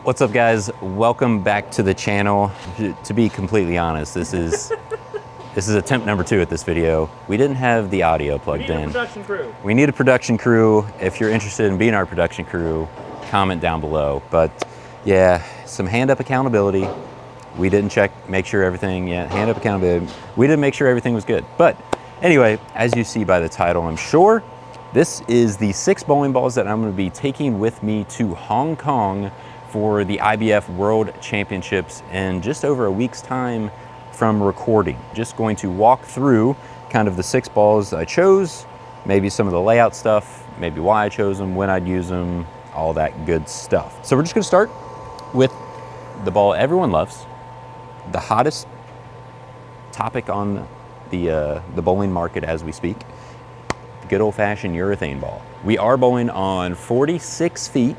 What's up, guys? Welcome back to the channel. To be completely honest, this is attempt number 2 at this video. We didn't have the audio plugged in. We need a production crew. We need a production crew. If you're interested in being our production crew, comment down below. But yeah, some hand up accountability. We didn't make sure everything, hand up accountability. We didn't make sure everything was good. But anyway, as you see by the title, I'm sure, this is the 6 bowling balls that I'm gonna be taking with me to Hong Kong for the IBF World Championships in just over a week's time from recording. Just going to walk through kind of the 6 balls I chose, maybe some of the layout stuff, maybe why I chose them, when I'd use them, all that good stuff. So we're just gonna start with the ball everyone loves, the hottest topic on the bowling market as we speak, the good old-fashioned urethane ball. We are bowling on 46 feet,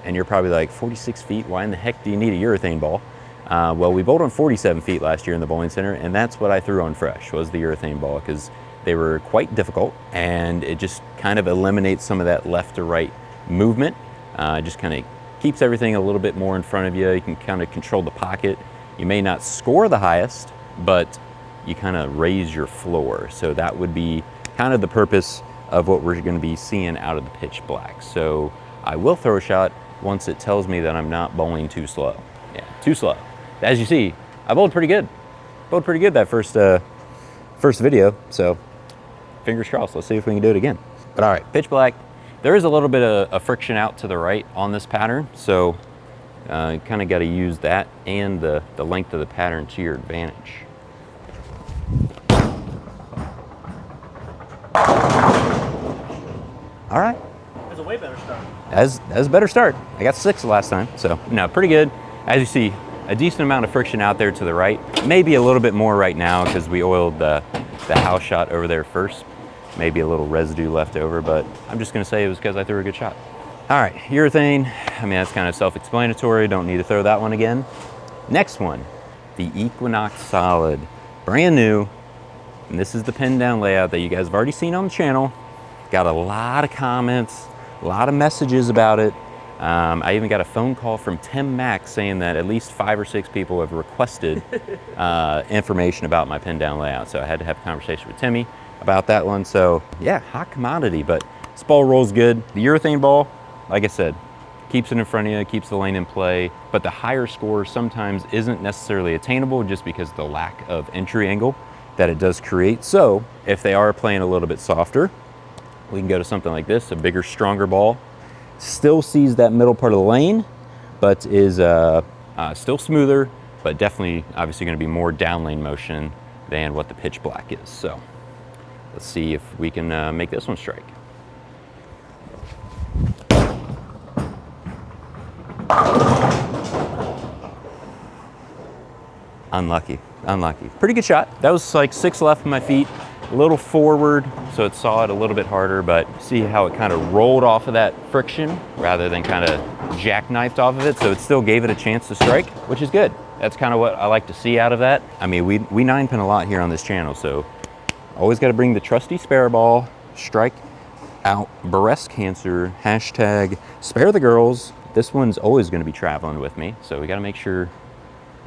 and you're probably like, 46 feet? Why in the heck do you need a urethane ball? Well, we bowled on 47 feet last year in the bowling center, and that's what I threw on fresh, was the urethane ball, because they were quite difficult, and it just kind of eliminates some of that left to right movement. It just kind of keeps everything a little bit more in front of you. You can kind of control the pocket. You may not score the highest, but you kind of raise your floor. So that would be kind of the purpose of what we're going to be seeing out of the pitch black. So I will throw a shot once it tells me that I'm not bowling too slow. Yeah, too slow. As you see, I bowled pretty good. Bowled pretty good that first video, so fingers crossed. Let's see if we can do it again. But all right, pitch black. There is a little bit of friction out to the right on this pattern, so you kind of got to use that and the length of the pattern to your advantage. All right. That's a way better start. That's a better start. I got 6 last time, so no, pretty good. As you see, a decent amount of friction out there to the right. Maybe a little bit more right now because we oiled the house shot over there first. Maybe a little residue left over, but I'm just gonna say it was because I threw a good shot. All right, urethane. I mean, that's kind of self-explanatory. Don't need to throw that one again. Next one, the Equinox Solid. Brand new, and this is the pin down layout that you guys have already seen on the channel. Got a lot of comments, a lot of messages about it. I even got a phone call from Tim Mack saying that at least 5 or 6 people have requested information about my pin down layout. So I had to have a conversation with Timmy about that one. So yeah, hot commodity, but this ball rolls good. The urethane ball, like I said, keeps it in front of you, keeps the lane in play, but the higher score sometimes isn't necessarily attainable just because of the lack of entry angle that it does create. So if they are playing a little bit softer, we can go to something like this, a bigger, stronger ball. Still sees that middle part of the lane, but is still smoother, but definitely obviously gonna be more down lane motion than what the pitch black is. So let's see if we can make this one strike. Unlucky, unlucky. Pretty good shot. That was like 6 left of my feet. A little forward, so it saw it a little bit harder, but see how it kind of rolled off of that friction rather than kind of jackknifed off of it, so it still gave it a chance to strike, which is good. That's kind of what I like to see out of that. I mean, we 9-pin a lot here on this channel, so always got to bring the trusty spare ball, strike out breast cancer, hashtag spare the girls. This one's always going to be traveling with me, so we got to make sure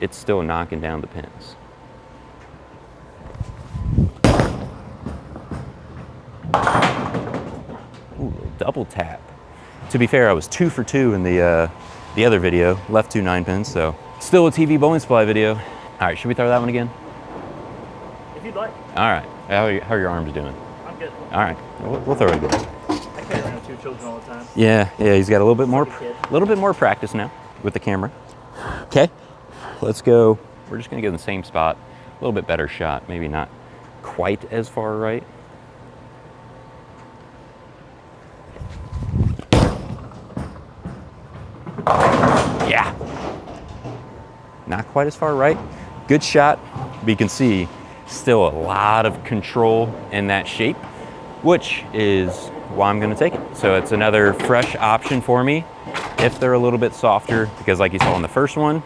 it's still knocking down the pins. Ooh, double tap. To be fair, I was 2 for 2 in the other video, left 2 9-pins, so still a TV bowling supply video. All right, should we throw that one again? If you'd like. All right, how are your arms doing? I'm good. All right, we'll throw it again. I carry around 2 children all the time. Yeah, he's got a little bit more practice now with the camera. Okay, let's go. We're just gonna go in the same spot, a little bit better shot, maybe not quite as far right. Yeah, not quite as far right. Good shot, but you can see still a lot of control in that shape, which is why I'm gonna take it. So it's another fresh option for me if they're a little bit softer, because like you saw in the first one,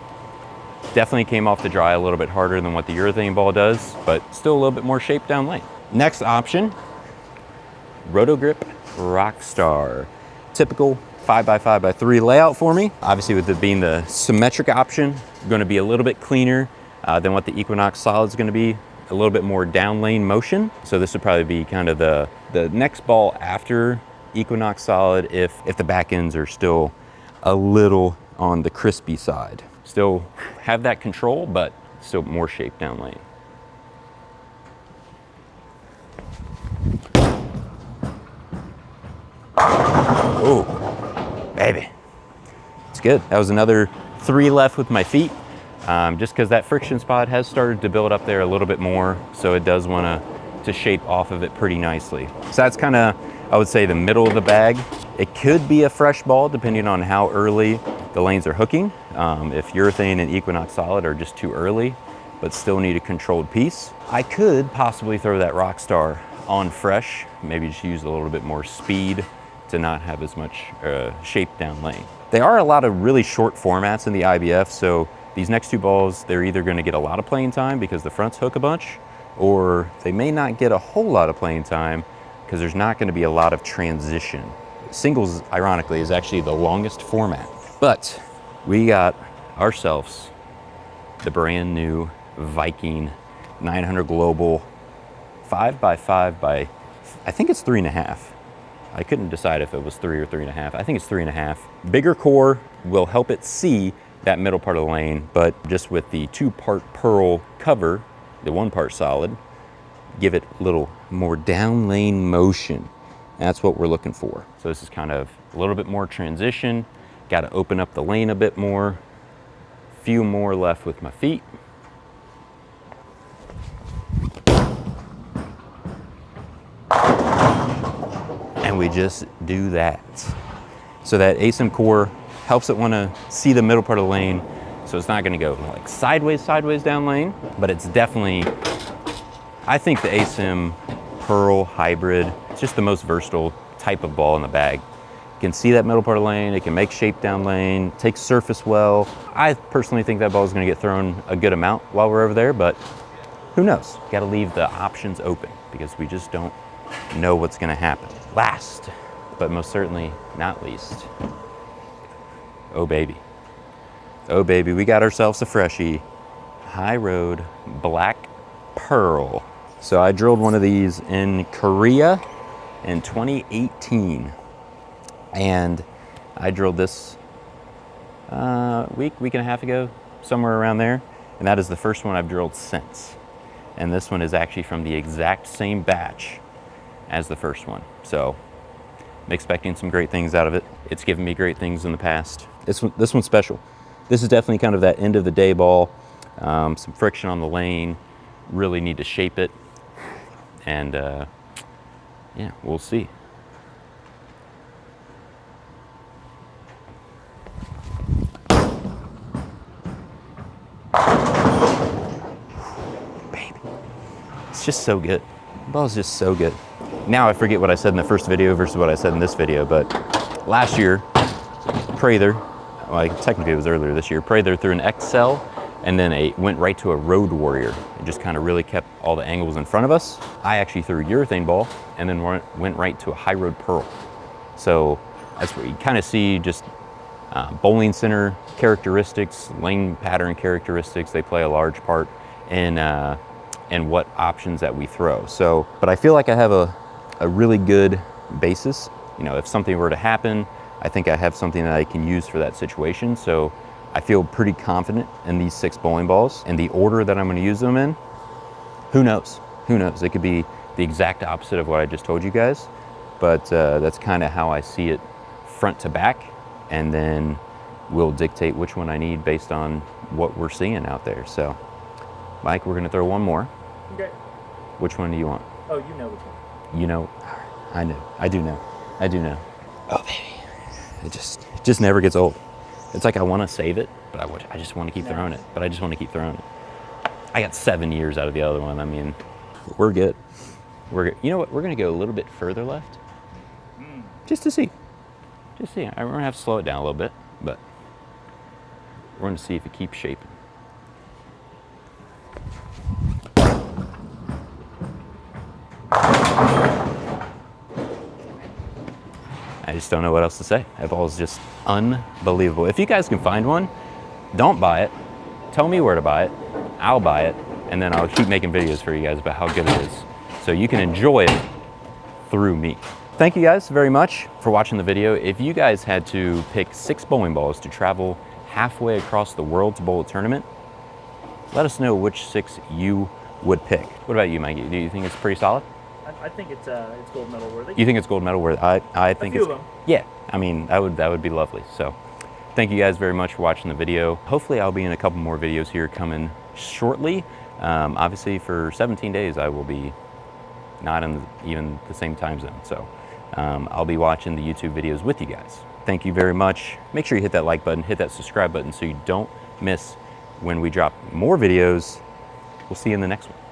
definitely came off the dry a little bit harder than what the urethane ball does, but still a little bit more shape down lane. Next option, Roto Grip Rockstar. Typical 5x5x3 layout for me. Obviously with it being the symmetric option, going to be a little bit cleaner than what the Equinox Solid is going to be. A little bit more down lane motion. So this would probably be kind of the next ball after Equinox Solid if the back ends are still a little on the crispy side. Still have that control, but still more shape down lane. Oh, baby. It's good. That was another 3 left with my feet. Just because that friction spot has started to build up there a little bit more, so it does want to shape off of it pretty nicely. So that's kind of, I would say, the middle of the bag. It could be a fresh ball depending on how early the lanes are hooking. If urethane and Equinox Solid are just too early, but still need a controlled piece, I could possibly throw that Rockstar on fresh, maybe just use a little bit more speed to not have as much shape down lane. There are a lot of really short formats in the IBF, so these next 2 balls, they're either gonna get a lot of playing time because the fronts hook a bunch, or they may not get a whole lot of playing time because there's not gonna be a lot of transition. Singles, ironically, is actually the longest format. But we got ourselves the brand new Viking 900 Global 5x5 by, I think it's 3.5. I couldn't decide if it was 3 or 3.5. I think it's 3.5. Bigger core will help it see that middle part of the lane, but just with the 2-part pearl cover, the 1-part solid, give it a little more down lane motion. That's what we're looking for. So this is kind of a little bit more transition. Got to open up the lane a bit more. Few more left with my feet. And we just do that. So that ASIM core helps it want to see the middle part of the lane. So it's not going to go like sideways down lane, but it's definitely, I think the ASIM Pearl Hybrid, it's just the most versatile type of ball in the bag. You can see that middle part of the lane, it can make shape down lane, takes surface well. I personally think that ball is going to get thrown a good amount while we're over there, but who knows? Got to leave the options open because we just don't know what's going to happen. Last, but most certainly not least, oh baby, we got ourselves a freshie, High Road Black Pearl. So I drilled one of these in Korea in 2018, and I drilled this week and a half ago, somewhere around there, and that is the first one I've drilled since. And this one is actually from the exact same batch as the first one. So I'm expecting some great things out of it. It's given me great things in the past. This one's special. This is definitely kind of that end of the day ball. Some friction on the lane, really need to shape it. And yeah, we'll see. Baby, it's just so good. The ball is just so good. Now I forget what I said in the first video versus what I said in this video, but last year, Prather, well, technically it was earlier this year, Prather threw an XL and then went right to a Road Warrior. It just kind of really kept all the angles in front of us. I actually threw a urethane ball and then went right to a High Road Pearl. So that's where you kind of see just bowling center characteristics, lane pattern characteristics. They play a large part in what options that we throw. So, but I feel like I have a really good basis. You know, if something were to happen, I think I have something that I can use for that situation. So I feel pretty confident in these 6 bowling balls and the order that I'm going to use them in. Who knows? Who knows? It could be the exact opposite of what I just told you guys, but that's kind of how I see it front to back, and then we'll dictate which one I need based on what we're seeing out there. So, Mike, we're going to throw one more. Okay. Which one do you want? Oh, you know which one. You know, I know. I do know. I do know. Oh, baby. It just never gets old. It's like I want to save it, but I just want to keep throwing it. But I just want to keep throwing it. I got 7 years out of the other one. I mean, we're good. We're good. You know what? We're going to go a little bit further left. Just to see. Just see. We're going to have to slow it down a little bit, but we're going to see if it keeps shaping. I just don't know what else to say. That ball is just unbelievable. If you guys can find one, don't buy it. Tell me where to buy it. I'll buy it, and then I'll keep making videos for you guys about how good it is, so you can enjoy it through me. Thank you guys very much for watching the video. If you guys had to pick 6 bowling balls to travel halfway across the world to bowl a tournament, let us know which 6 you would pick. What about you, Mikey? Do you think it's pretty solid? I think it's gold medal worthy. You think it's gold medal worthy? I think few it's, of them. yeah. I mean, that would be lovely. So, thank you guys very much for watching the video. Hopefully, I'll be in a couple more videos here coming shortly. Obviously, for 17 days, I will be not in even the same time zone. So, I'll be watching the YouTube videos with you guys. Thank you very much. Make sure you hit that like button, hit that subscribe button so you don't miss when we drop more videos. We'll see you in the next one.